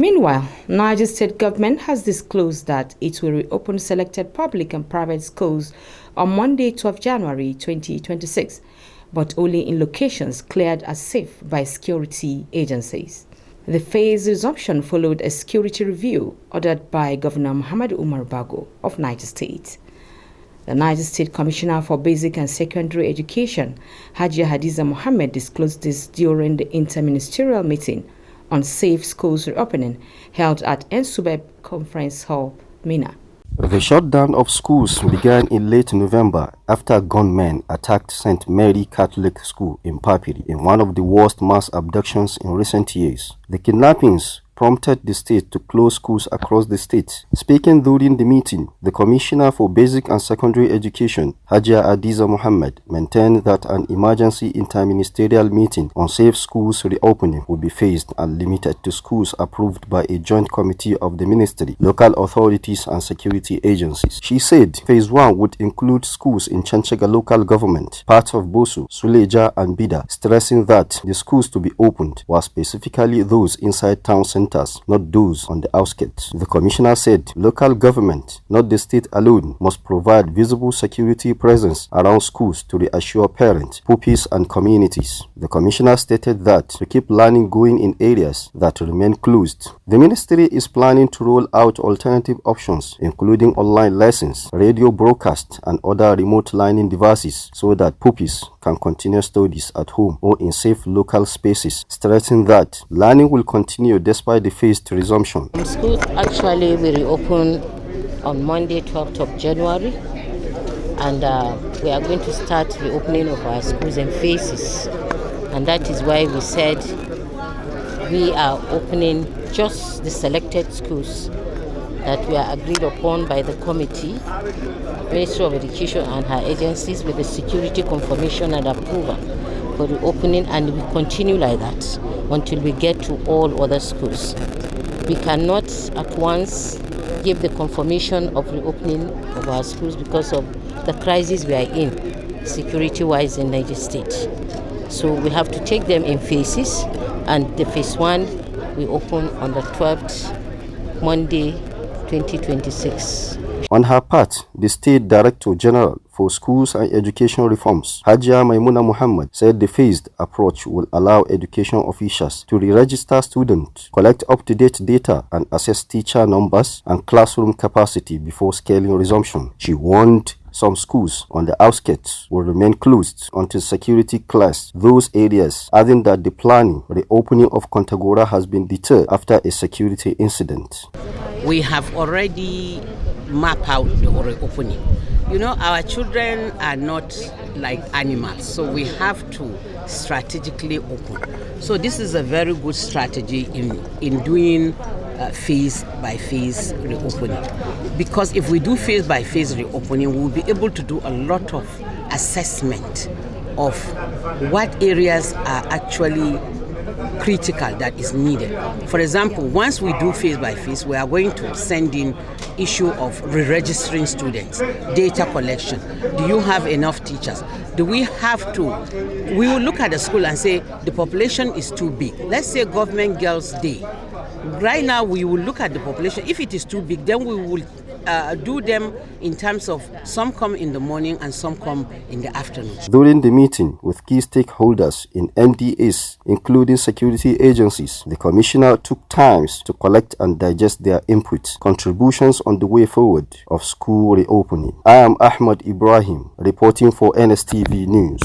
Meanwhile, Niger state government has disclosed that it will reopen selected public and private schools on Monday, 12 January 2026, but only in locations cleared as safe by security agencies. The phased resumption followed a security review ordered by Governor Muhammad Umar Bago of Niger State. The Niger State Commissioner for Basic and Secondary Education, Hajia Hadiza Mohammed, disclosed this during the interministerial meeting on safe schools reopening held at Nsubeb Conference Hall, MINNA. The shutdown of schools began in late November after gunmen attacked St. Mary Catholic School in Papiri in one of the worst mass abductions in recent years. The kidnappings prompted the state to close schools across the state. Speaking during the meeting, the Commissioner for Basic and Secondary Education, Hajia Hadiza Mohammed, maintained that an emergency interministerial meeting on safe schools reopening will be phased and limited to schools approved by a joint committee of the ministry, local authorities and security agencies. She said phase 1 would include schools in Chanchaga local government, parts of Boso, Suleja and Bida, stressing that the schools to be opened were specifically those inside town centers, not those on the outskirts. The commissioner said local government, not the state alone, must provide visible security presence around schools to reassure parents, pupils and communities. The commissioner stated that to keep learning going in areas that remain closed, the ministry is planning to roll out alternative options including online lessons, radio broadcast and other remote learning devices so that pupils can continue studies at home or in safe local spaces, stressing that learning will continue despite the phased resumption. Schools actually will reopen on Monday, 12th of January, and we are going to start the opening of our schools in phases, and that is why we said we are opening just the selected schools that we are agreed upon by the committee, Ministry of Education and her agencies, with the security confirmation and approval for the opening, and we continue like that until we get to all other schools. We cannot at once give the confirmation of reopening of our schools because of the crisis we are in, security-wise in Niger State. So we have to take them in phases, and the phase 1 we open on the 12th, Monday, 2026. On her part, the State Director General for Schools and Education Reforms, Hajia Maimuna Muhammad, said the phased approach will allow education officials to re-register students, collect up-to-date data and assess teacher numbers and classroom capacity before scaling resumption. She warned some schools on the outskirts will remain closed until security clears those areas, adding that the planning reopening of Kontagora has been deterred after a security incident. We have already mapped out the reopening. You know, our children are not like animals, so we have to strategically open. So this is a very good strategy in doing phase by phase reopening, because if we do phase by phase reopening, we'll be able to do a lot of assessment of what areas are actually critical that is needed. For example, once we do phase by phase, we are going to send in issue of re-registering students, data collection. Do you have enough teachers? Do we have to? We will look at the school and say the population is too big. Let's say Government Girls' Day. Right now, we will look at the population. If it is too big, then we will do them in terms of some come in the morning and some come in the afternoon. During the meeting with key stakeholders in NDAs, including security agencies, the commissioner took times to collect and digest their input, contributions on the way forward of school reopening. I am Ahmad Ibrahim, reporting for NSTV News.